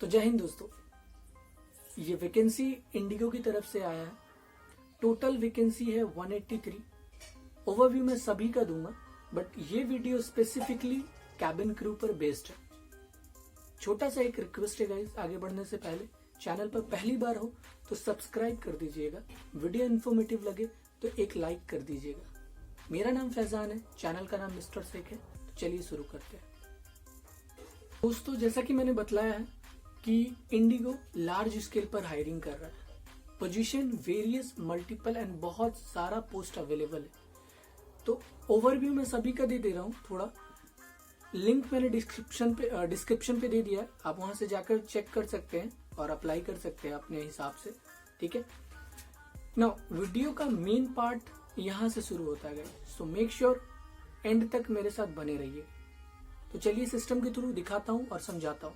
तो जय हिंद दोस्तों, ये वैकेंसी इंडिगो की तरफ से आया है। टोटल वैकेंसी है 183। ओवरव्यू मैं सभी का दूंगा, बट ये वीडियो स्पेसिफिकली कैबिन क्रू पर बेस्ड है। छोटा सा एक रिक्वेस्ट है गाइस, आगे बढ़ने से पहले चैनल पर पहली बार हो तो सब्सक्राइब कर दीजिएगा। वीडियो इन्फॉर्मेटिव लगे तो एक लाइक कर दीजिएगा। मेरा नाम फैजान है, चैनल का नाम मिस्टर शेख है। तो चलिए शुरू करते हैं। दोस्तों, जैसा कि मैंने बतलाया है कि इंडिगो लार्ज स्केल पर हायरिंग कर रहा है। पोजीशन वेरियस मल्टीपल एंड बहुत सारा पोस्ट अवेलेबल है। तो ओवरव्यू मैं सभी का दे रहा हूँ। थोड़ा लिंक मैंने डिस्क्रिप्शन पे दे दिया है, आप वहां से जाकर चेक कर सकते हैं और अप्लाई कर सकते हैं अपने हिसाब से। ठीक है ना। वीडियो का मेन पार्ट यहाँ से शुरू होता है, सो मेक श्योर एंड तक मेरे साथ बने रहिए। तो चलिए सिस्टम के थ्रू दिखाता हूँ और समझाता हूँ।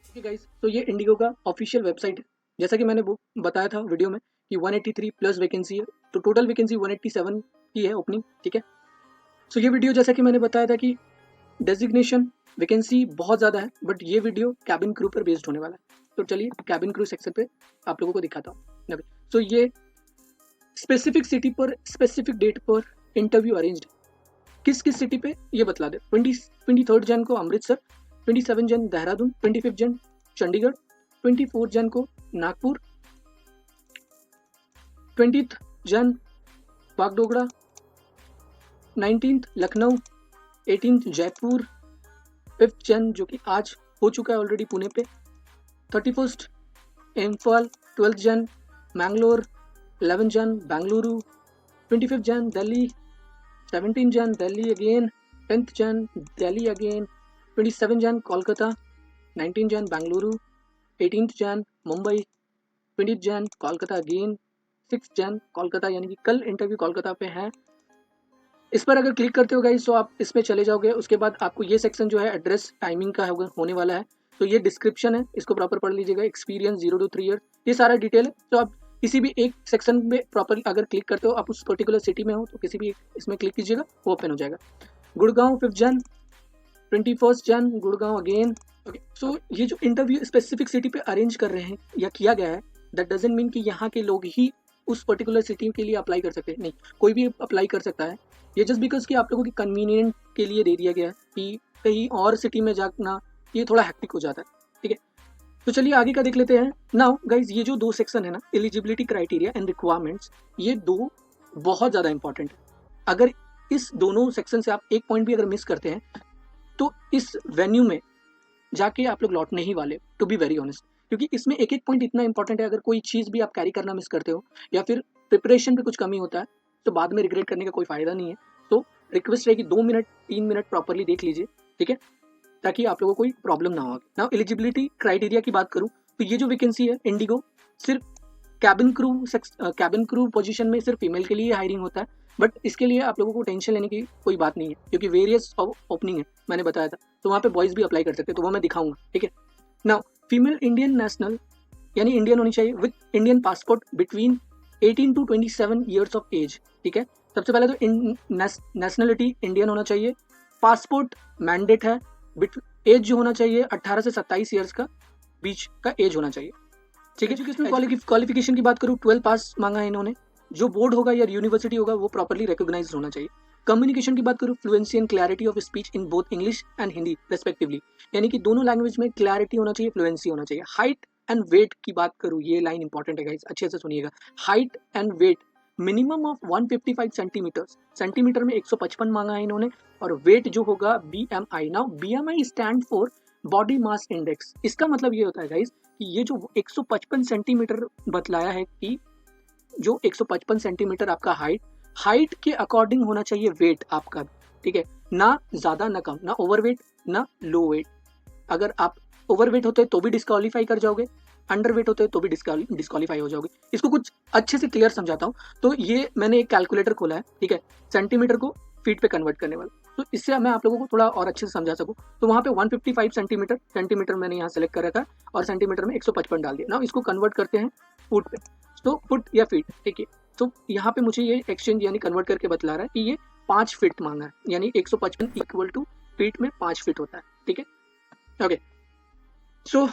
ठीक है गाइस, तो ये इंडिगो का ऑफिशियल वेबसाइट है। जैसा कि मैंने बताया था वीडियो में कि 183 प्लस वैकेंसी है, तो टोटल वैकेंसी 187 की है ओपनिंग। ठीक है, सो ये वीडियो जैसा कि मैंने बताया था कि डेजिग्नेशन वैकेंसी बहुत ज़्यादा है, बट ये वीडियो कैबिन क्रू पर बेस्ड होने वाला है। तो चलिए कैबिन क्रू सेक्शन पे आप लोगों को दिखाता हूँ। सो ये स्पेसिफिक सिटी पर स्पेसिफिक डेट पर इंटरव्यू अरेंज्ड। किस किस सिटी पे ये बतला दे। 23 जन को अमृतसर, 27 जन देहरादून, 25 जन चंडीगढ़, 24 जन को नागपुर, 20 जन बागडोगरा, 19 लखनऊ, 18 जयपुर, 5 जन जो कि आज हो चुका है ऑलरेडी पुणे पे, 31 इम्फाल, 12 जन मैंगलोर, 11 जन बेंगलुरु, 25 जन दिल्ली, 17 जन दिल्ली अगेन, 10th जन दिल्ली अगेन, 27 जन कोलकाता, 19 जन बेंगलुरु, 18th जन मुंबई, 20 जन कोलकाता अगेन, 6 जन कोलकाता, यानी कि कल इंटरव्यू कोलकाता पे है। इस पर अगर क्लिक करते हो गाइस तो आप इसमें चले जाओगे। उसके बाद आपको ये सेक्शन जो है एड्रेस टाइमिंग का होने वाला है। तो ये डिस्क्रिप्शन है, इसको प्रॉपर पढ़ लीजिएगा। एक्सपीरियंस 0 to 3 ईयर, ये सारा डिटेल है। तो आप किसी भी एक सेक्शन में प्रॉपर अगर क्लिक करते हो, आप उस पर्टिकुलर सिटी में हो तो किसी भी एक इसमें क्लिक कीजिएगा, वो ओपन हो जाएगा। गुड़गांव 5 जन, 21 जन गुड़गांव अगेन। ओके, सो ये जो इंटरव्यू स्पेसिफिक सिटी पे अरेंज कर रहे हैं या किया गया है, दैट डजंट मीन कि यहाँ के लोग ही उस पर्टिकुलर सिटी के लिए अप्लाई कर सकते हैं। नहीं, कोई भी अप्लाई कर सकता है। ये जस्ट बिकॉज कि आप लोगों की कन्वीनियंट के लिए दे दिया गया है कि कहीं और सिटी में जाना ये थोड़ा हैक्टिक हो जाता है। ठीक है, तो चलिए आगे का देख लेते हैं। नाउ गाइज, ये जो 2 सेक्शन है ना, एलिजिबिलिटी क्राइटेरिया एंड रिक्वायरमेंट्स, ये 2 बहुत ज़्यादा इंपॉर्टेंट है। अगर इस दोनों सेक्शन से आप एक पॉइंट भी अगर मिस करते हैं तो इस वेन्यू में जाके आप लोग लौटने ही वाले, टू बी वेरी ऑनेस्ट। क्योंकि इसमें एक एक पॉइंट इतना इंपॉर्टेंट है। अगर कोई चीज़ भी आप कैरी करना मिस करते हो या फिर प्रिपरेशन पे कुछ कमी होता है तो बाद में रिग्रेट करने का कोई फायदा नहीं है। तो रिक्वेस्ट है कि 2 मिनट 3 मिनट प्रॉपरली देख लीजिए, ठीक है, ताकि आप लोगों को कोई प्रॉब्लम ना हो। नाउ एलिजिबिलिटी क्राइटेरिया की बात करूँ तो ये जो वैकेंसी है इंडिगो सिर्फ कैबिन क्रू पोजीशन में सिर्फ फीमेल के लिए हायरिंग होता है। बट इसके लिए आप लोगों को टेंशन लेने की कोई बात नहीं है, क्योंकि वेरियस ओपनिंग है, मैंने बताया था। तो वहाँ पे बॉयज़ भी अप्लाई कर सकते हैं, तो वो मैं दिखाऊंगा। ठीक है, नाउ फीमेल इंडियन नेशनल, यानी इंडियन होनी चाहिए with Indian passport between 18 to 27 years of age. ठीक है, सबसे पहले तो नेशनलिटी इंडियन होना चाहिए। पासपोर्ट मैंडेट है। एज जो होना चाहिए 18 से 27 ईयर्स का बीच का एज होना चाहिए। ठीक है, एजुकेशनल क्वालिफिकेशन की बात करूँ, 12 पास मांगा है इन्होंने। जो बोर्ड होगा या यूनिवर्सिटी होगा वो प्रॉपर्ली रिकॉग्नाइज्ड होना चाहिए। कम्युनिकेशन की बात करूँ, fluency and clarity of speech in both English and Hindi respectively, यानी कि दोनों लैंग्वेज में क्लैरिटी होना चाहिए, फ्लुएंसी होना चाहिए। हाइट एंड वेट की बात करूँ, ये लाइन इंपॉर्टेंट है गाइस, अच्छे से सुनिएगा। Height and weight minimum of 155 centimetre में 155 मांगा है इन्होंने। और वेट जो होगा BMI। Now BMI stand for body mass index. इसका मतलब ये होता है गाइस कि ये जो 155 सेंटीमीटर बतलाया है कि जो 155 सेंटीमीटर आपका हाइट के अकॉर्डिंग होना चाहिए वेट आपका। ठीक है, ना ज़्यादा ना कम, ना ओवरवेट ना लो वेट। अगर आप ओवरवेट होते तो भी डिस्क्वालीफाई कर जाओगे, अंडर वेट होते तो भी डिस्क्वालीफाई हो जाओगे। इसको कुछ अच्छे से क्लियर समझाता हूँ। तो ये मैंने एक कैलकुलेटर खोला है, ठीक है, सेंटीमीटर को फीट पे कन्वर्ट करने वाला। तो इससे मैं आप लोगों को थोड़ा और अच्छे से समझा सकूँ। तो वहाँ पे 155 सेंटीमीटर मैंने यहाँ सेलेक्ट कर रखा है और सेंटीमीटर में 155 डाल दिया ना। इसको कन्वर्ट करते हैं फुट पे, तो फुट या फीट। ठीक है, तो यहाँ पे मुझे ये एक्सचेंज यानी कन्वर्ट करके बतला रहा है कि ये 5 फीट मांगा है, यानी 155 इक्वल टू फीट में 5 फीट होता है। ठीक है, ओके, सो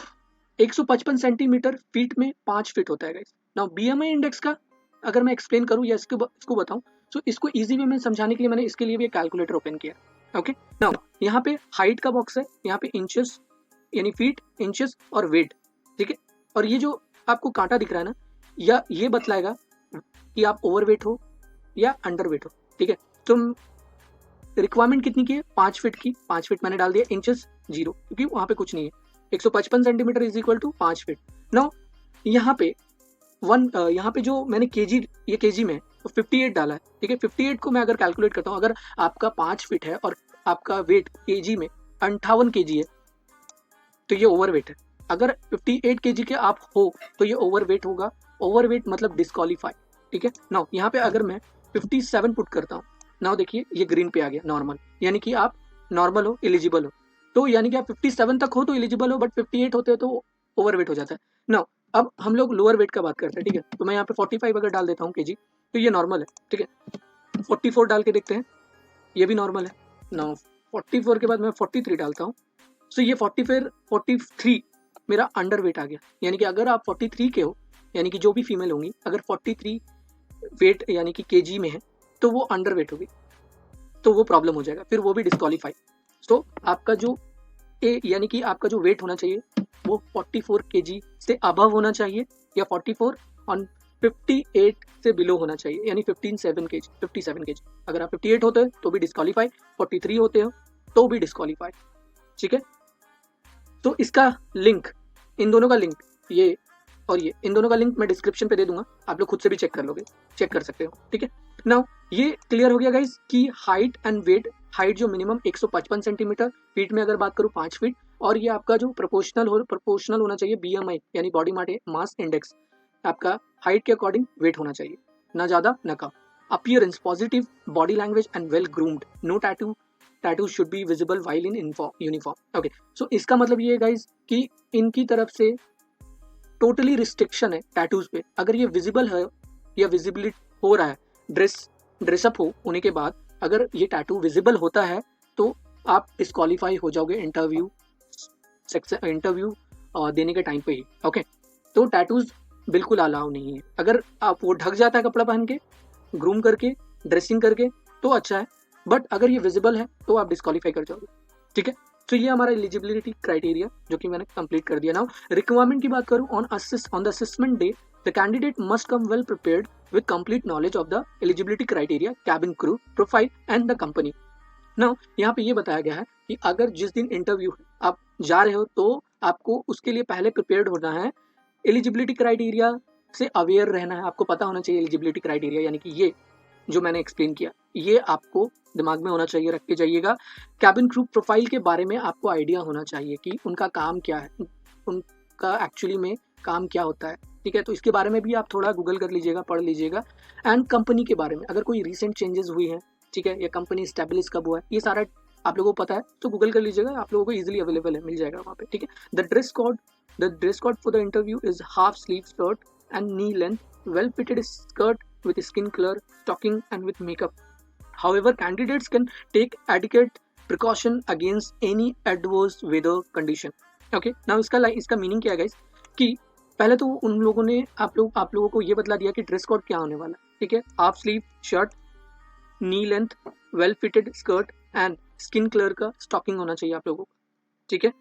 155 सेंटीमीटर फीट में 5 फीट होता है गाइस। नाउ BMI इंडेक्स का अगर मैं एक्सप्लेन करूँ या इसको बताऊँ, तो इसको इजी वे में समझाने के लिए मैंने इसके लिए भी एक कैलकुलेटर ओपन किया। ओके, नाउ यहाँ पे हाइट का बॉक्स है, यहाँ पे इंचेस यानी फीट, इंचेस और वेट, ठीक है। और ये जो आपको कांटा दिख रहा है ना, या ये बतलाएगा कि आप ओवरवेट हो या अंडरवेट हो, ठीक है। तो रिक्वायरमेंट कितनी की है? 5 फीट की। 5 फीट मैंने डाल दिया, इंचेस 0 क्योंकि वहां पे कुछ नहीं है। 155 centimetre is equal to 5 feet. Now यहाँ पे यहाँ पे जो मैंने केजी, ये केजी में तो 58 डाला है, ठीक है। 58 को मैं अगर कैलकुलेट करता हूँ, अगर आपका 5 फीट है और आपका वेट केजी में 58 केजी है, तो ये ओवरवेट है। अगर 58 केजी के आप हो तो ये ओवरवेट होगा। ओवरवेट मतलब डिस्क्वालीफाई, ठीक है। नाउ यहाँ पे अगर मैं 57 पुट करता हूँ, नाउ देखिए ये ग्रीन पे आ गया, नॉर्मल, यानी कि आप नॉर्मल हो, एलिजिबल हो। तो यानी कि आप 57 तक हो तो एलिजिबल हो, बट 58 होते हो तो ओवरवेट हो जाता है। नाउ अब हम लोग लोअर वेट का बात करते हैं, ठीक है। तो मैं यहाँ पे 45 अगर डाल देता हूँ केजी, तो ये नॉर्मल है, ठीक है। 44 डाल के देखते हैं, ये भी नॉर्मल है। नाउ 44 के बाद मैं 43 डालता हूँ, सो ये 43 मेरा अंडर वेट आ गया। यानी कि अगर आप 43 के हो, यानी कि जो भी फीमेल होंगी, अगर 43 वेट यानी कि केजी में है, तो वो अंडर वेट होगी, तो वो प्रॉब्लम हो जाएगा, फिर वो भी डिस्क्वालीफाई। तो आपका जो यानी कि आपका जो वेट होना चाहिए वो 44 केजी से अबव होना चाहिए, या 44 ऑन 58 से बिलो होना चाहिए, यानी 57 केजी। अगर आप 58 होते हैं तो भी डिस्क्वालीफाई, 43 होते हो तो भी डिस्क्वालीफाई, ठीक है। तो इसका लिंक, इन दोनों का लिंक, ये और ये, इन दोनों का लिंक मैं डिस्क्रिप्शन पे दे दूंगा, आप लोग खुद से भी चेक कर सकते हो, ठीक है। नाउ ये क्लियर हो गया गाइस कि हाइट एंड वेट। हाइट जो मिनिमम 155 सेंटीमीटर, फीट में अगर बात करूँ 5 फीट, और ये आपका जो प्रोपोर्शनल होना चाहिए BMI यानी बॉडी मास इंडेक्स, आपका हाइट के अकॉर्डिंग वेट होना चाहिए, ना ज़्यादा ना कम। Appearance positive, body language and well groomed, no tattoo should be visible while in uniform. Okay, so इसका मतलब ये है गाइज कि इनकी तरफ से टोटली रिस्ट्रिक्शन है टैटूज पे। अगर ये विजिबल है या विजिबिलिटी हो रहा है, ड्रेसअप हो होने के बाद अगर ये टैटू विजिबल होता है, तो आप डिस्क्वालीफाई हो जाओगे इंटरव्यू देने के टाइम पे ही। ओके, तो टैटूज बिल्कुल अलाउ नहीं है। अगर आप वो ढक जाता है कपड़ा पहन के, ग्रूम करके, ड्रेसिंग करके, तो अच्छा है, बट अगर ये विजिबल है तो आप डिस्क्वालीफाई कर जाओगे, ठीक है। तो ये हमारा एलिजिबिलिटी क्राइटेरिया जो कि मैंने कंप्लीट कर दिया। नाउ रिक्वायरमेंट की बात करूं, on the assessment day the candidate must come well prepared with complete knowledge of the eligibility criteria, cabin crew profile and the company. Now यहाँ पे ये बताया गया है कि अगर जिस दिन इंटरव्यू आप जा रहे हो तो आपको उसके लिए पहले प्रिपेयर्ड होना है, एलिजिबिलिटी क्राइटेरिया से अवेयर रहना है, आपको पता होना चाहिए एलिजिबिलिटी क्राइटेरिया, यानी कि ये जो मैंने एक्सप्लेन किया ये आपको दिमाग में होना चाहिए, रख के जाइएगा। कैबिन क्रू प्रोफाइल के बारे में आपको आइडिया होना चाहिए कि उनका काम क्या है, उनका एक्चुअली में काम क्या होता है, ठीक है। तो इसके बारे में भी आप थोड़ा गूगल कर लीजिएगा, पढ़ लीजिएगा। एंड कंपनी के बारे में, अगर कोई रिसेंट चेंजेस हुई हैं, ठीक है, या कंपनी स्टैब्लिश कब हुआ है, ये सारा आप लोगों को पता है तो गूगल कर लीजिएगा, आप लोगों को इजीली अवेलेबल है, मिल जाएगा वहाँ पे, ठीक है। The dress code for the interview is half sleeve shirt and knee length, well fitted skirt with skin color, stocking and with makeup. However, candidates can take adequate precaution against any adverse weather condition. Okay, now इसका meaning क्या है guys, कि पहले तो उन लोगों ने आप लोगों को ये बतला दिया कि ड्रेस कोड क्या होने वाला है, ठीक है। Half sleeve shirt, knee length, well fitted skirt and skin colour का स्टॉकिंग होना चाहिए आप लोगों को, ठीक है,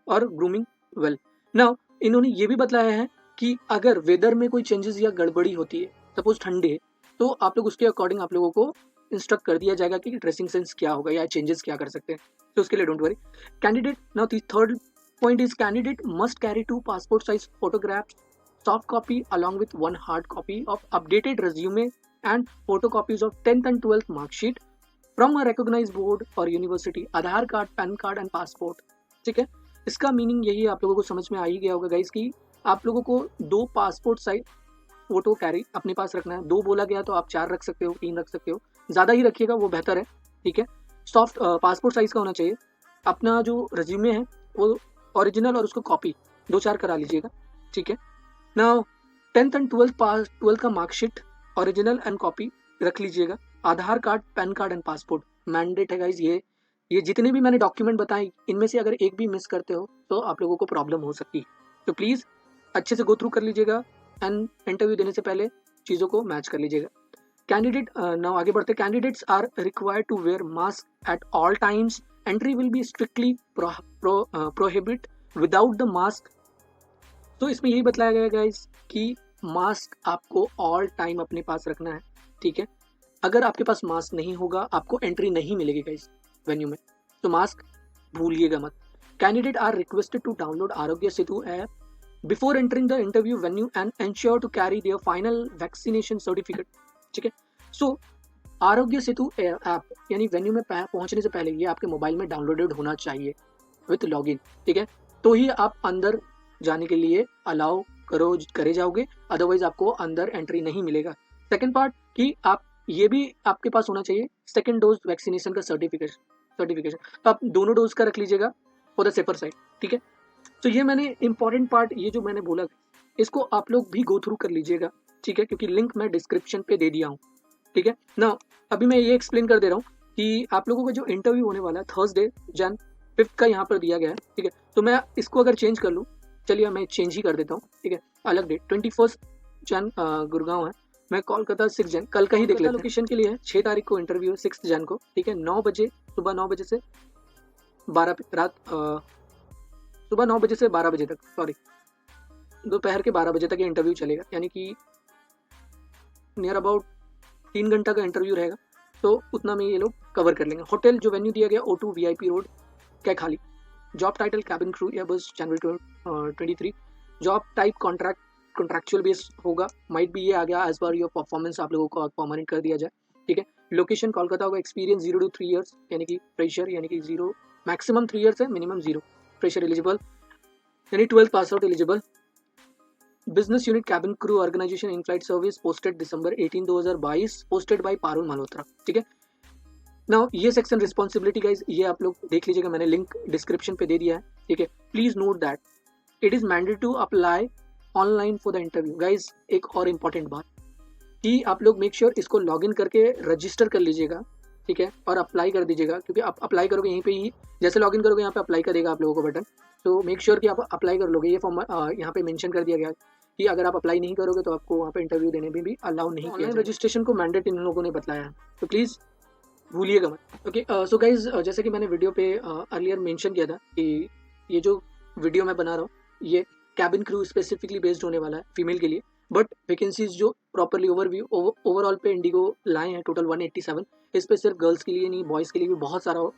और ग्रूमिंग वेल। नाउ इन्होंने ये भी बतलाया है कि अगर वेदर में कोई चेंजेस या गड़बड़ी होती है, सपोज ठंडे है, तो आप लोग उसके अकॉर्डिंग आप लोगों को इंस्ट्रक्ट कर दिया जाएगा कि ड्रेसिंग सेंस क्या होगा या चेंजेस क्या कर सकते हैं, तो उसके लिए don't worry. Candidate, now the third point is candidate must carry 2 passport size photographs, soft copy along with 1 hard copy of updated resume and photocopies of 10th and 12th mark sheet from a recognized board or university, Aadhaar card, PAN card and passport, ठीक है। इसका meaning यही आप लोगों को समझ में आ ही गया होगा गाइस कि आप लोगों को 2 पासपोर्ट साइज फोटो कैरी अपने पास रखना है। 2 बोला गया तो आप 4 रख सकते हो, 3 रख सकते हो, ज़्यादा ही रखिएगा वो बेहतर है, ठीक है। सॉफ्ट पासपोर्ट साइज का होना चाहिए। अपना जो रिज्यूमे है वो ओरिजिनल और उसको कॉपी 2-4 करा लीजिएगा, ठीक है। नाउ 10th एंड 12th का मार्कशीट ओरिजिनल एंड कॉपी रख लीजिएगा। Aadhaar card, PAN card and passport mandate है गाइज। ये जितने भी मैंने डॉक्यूमेंट बताए, इनमें से अगर एक भी मिस करते हो तो आप लोगों को प्रॉब्लम हो सकती है, तो प्लीज़ अच्छे से गो थ्रू कर लीजिएगा एंड इंटरव्यू देने से पहले चीज़ों को मैच कर लीजिएगा। कैंडिडेट नाउ आगे बढ़ते, candidates are required to wear mask at all times, entry will be strictly prohibit without the mask. तो इसमें यही बताया गया गाइस कि मास्क आपको ऑल टाइम अपने पास रखना है, ठीक है। अगर आपके पास मास्क नहीं होगा आपको एंट्री नहीं मिलेगी गाइस वेन्यू में, तो मास्क भूलिएगा मत। Candidate are requested to download Aarogya Setu app before entering the interview venue and ensure to carry their final vaccination certificate, ठीक है। सो आरोग्य सेतु ऐप यानी वेन्यू में पहुंचने से पहले ये आपके मोबाइल में डाउनलोडेड होना चाहिए विथ लॉगिन, ठीक है। तो ही आप अंदर जाने के लिए अलाउ करे जाओगे, अदरवाइज आपको अंदर एंट्री नहीं मिलेगा। सेकंड पार्ट कि आप ये भी आपके पास होना चाहिए सेकंड डोज वैक्सीनेशन का सर्टिफिकेशन, तो आप दोनों डोज का रख लीजिएगा फॉर द सेफर साइड, ठीक है। तो ये मैंने इंपॉर्टेंट पार्ट ये जो मैंने बोला इसको आप लोग भी गो थ्रू कर लीजिएगा, ठीक है, क्योंकि लिंक मैं डिस्क्रिप्शन पे दे दिया हूँ, ठीक है ना। अभी मैं ये एक्सप्लेन कर दे रहा हूँ कि आप लोगों का जो इंटरव्यू होने वाला है थर्सडे Jan 5 का यहाँ पर दिया गया है, ठीक है। तो मैं इसको अगर चेंज कर लूँ, चलिए मैं चेंज ही कर देता हूँ, ठीक है। अलग डेट 21 Jan गुड़गांव है, मैं कोलकाता 6 Jan कल का ही देख लेता हूँ। लोकेशन के लिए है 6 तारीख को इंटरव्यू है 6 Jan को, ठीक है। 9 बजे सुबह 9 बजे से 12 बजे तक, सॉरी दोपहर के 12 बजे तक ये इंटरव्यू चलेगा, यानी कि नियर अबाउट 3 घंटा का इंटरव्यू रहेगा, तो उतना में ये लोग कवर कर लेंगे। होटल जो वेन्यू दिया गया O2 VIP road Kaikhali. Job title cabin crew Airbus जनवरी 23। जॉब टाइप कॉन्ट्रैक्चुअल बेस होगा, माइट भी ये आ गया एज पर योर परफॉर्मेंस आप लोगों को परमानेंट कर दिया जाए, ठीक है। लोकेशन कोलकाता होगा। एक्सपीरियंस 0 to 3 ईयर्स यानी कि फ्रेशर, यानी कि 0 मैक्सिमम 3 ईयर्स है, मिनिमम 0 फ्रेशर एलिजिबल, यानी 12th pass out eligible. Business unit cabin crew organisation in flight service posted December 18, 2022, posted by Parul Malhotra, ठीक है। नाउ ये सेक्शन रिस्पॉन्सिबिलिटी गाइज ये आप लोग देख लीजिएगा, मैंने लिंक डिस्क्रिप्शन पे दे दिया है, ठीक है। Please note that it is mandatory to apply online for the interview. Guys एक और इम्पॉर्टेंट बात कि आप लोग मेक श्योर इसको लॉग इन करके रजिस्टर कर लीजिएगा, ठीक है, और अप्लाई कर दीजिएगा, क्योंकि आप अप्लाई करोगे यहीं पे ही, जैसे लॉग इन करोगे यहाँ पे अप्लाई करेगा आप लोगों को बटन, तो मेक श्योर कि आप अप्लाई कर लोगे। ये फॉर्म यहाँ पे मेंशन कर दिया गया कि अगर आप अप्लाई नहीं करोगे तो आपको वहाँ पे इंटरव्यू देने में भी अलाउ नहीं किया जाएगा। रजिस्ट्रेशन को मैंडेट इन लोगों ने बताया है, तो प्लीज़ भूलिएगा मत। ओके, सो गाइज जैसे कि मैंने वीडियो पे अर्लियर मेंशन किया था कि ये जो वीडियो मैं बना रहा हूँ ये कैबिन क्रू स्पेसिफिकली बेस्ड होने वाला है फीमेल के लिए, बट वैकेंसीज जो प्रॉपरली ओवरऑल पे इंडिगो लाए हैं टोटल 187, इस पे सिर्फ गर्ल्स के लिए नहीं बॉयज़ के लिए भी बहुत सारा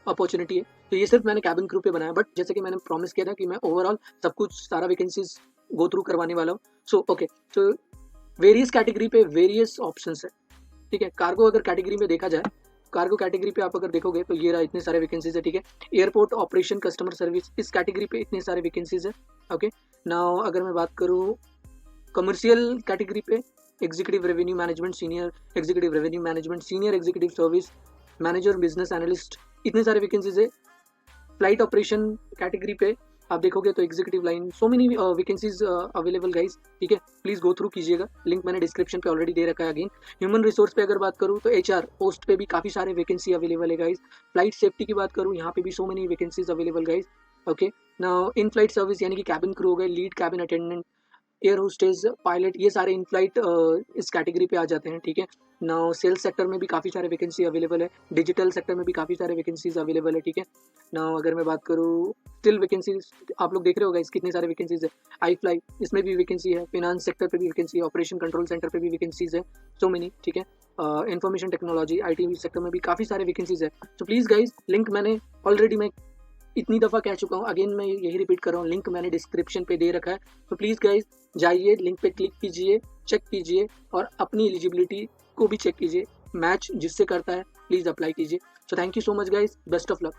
अपॉर्चुनिटी है। तो ये सिर्फ मैंने कैबिन क्रू पे बनाया, बट जैसे कि मैंने प्रॉमिस किया था कि मैं ओवरऑल सब कुछ सारा वैकेंसीज गो थ्रू करवाने वाला हूँ। सो ओके, तो वेरियस कैटेगरी पे वेरियस ऑप्शंस है, ठीक है। कार्गो अगर कैटेगरी में देखा जाए, कार्गो कैटेगरी पे आप अगर देखोगे तो ये रहा इतने सारे वैकेंसीज है, ठीक है। एयरपोर्ट ऑपरेशन कस्टमर सर्विस इस कैटेगरी पे इतने सारे वैकेंसीज है, ओके। नाउ अगर मैं बात करूँ कमर्शियल कैटेगरी पे executive revenue management, senior executive revenue management, senior executive service manager, business analyst, इतने सारे वैकेंसीज है। फ्लाइट ऑपरेशन कैटेगरी पे आप देखोगे तो executive line, so many vacancies available guys, ठीक है। प्लीज गो थ्रू कीजिएगा, लिंक मैंने डिस्क्रिप्शन पे ऑलरेडी दे रखा है। अगेन ह्यूमन रिसोर्स पे अगर बात करूँ तो HR पोस्ट पे भी काफ़ी सारे वैकेंसी अवेलेबल है गाइज। फ्लाइट सेफ्टी की बात करूँ यहाँ पे भी so many vacancies available guys, okay. Now in flight service यानी कि कैबिन क्रू हो गए, lead cabin attendant, air hostess, pilot, ये सारे इन फ्लाइट इस कैटेगरी पे आ जाते हैं, ठीक है। नाउ सेल्स सेक्टर में भी काफ़ी सारे वैकेंसी अवेलेबल है, डिजिटल सेक्टर में भी काफ़ी सारे वैकेंसीज अवेलेबल है, ठीक है। नाउ अगर मैं बात करूँ स्टिल वैकेंसीज आप लोग देख रहे होगा इस कितने सारे वैकेंसीज है। आई फ्लाई इसमें भी वैकेंसी है, फिनांस सेक्टर पे भी वैकेंसी है, ऑपरेशन कंट्रोल सेंटर पे भी वैकेंसीज है, सो मेनी, ठीक है। इन्फॉर्मेशन टेक्नोलॉजी IT सेक्टर में भी काफ़ी सारे वैकेंसीज है। तो प्लीज़ गाइज लिंक मैंने ऑलरेडी मैं इतनी दफ़ा कह चुका हूँ, अगेन मैं यही रिपीट कर रहा हूँ, लिंक मैंने डिस्क्रिप्शन पे दे रखा है। तो प्लीज़ गाइज जाइए, लिंक पे क्लिक कीजिए, चेक कीजिए और अपनी एलिजिबिलिटी को भी चेक कीजिए, मैच जिससे करता है प्लीज़ अप्लाई कीजिए। So thank you so much guys, best of luck.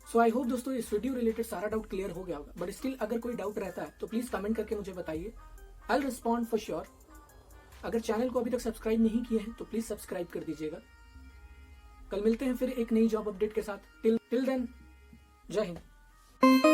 So I hope दोस्तों इस वीडियो रिलेटेड सारा डाउट क्लियर हो गया होगा, बट स्टिल अगर कोई डाउट रहता है तो प्लीज़ कमेंट करके मुझे बताइए, I will respond for sure. अगर चैनल को अभी तक सब्सक्राइब नहीं किए हैं तो प्लीज़ सब्सक्राइब कर दीजिएगा। कल मिलते हैं फिर एक नई जॉब अपडेट के साथ। टिल देन जय हिंद।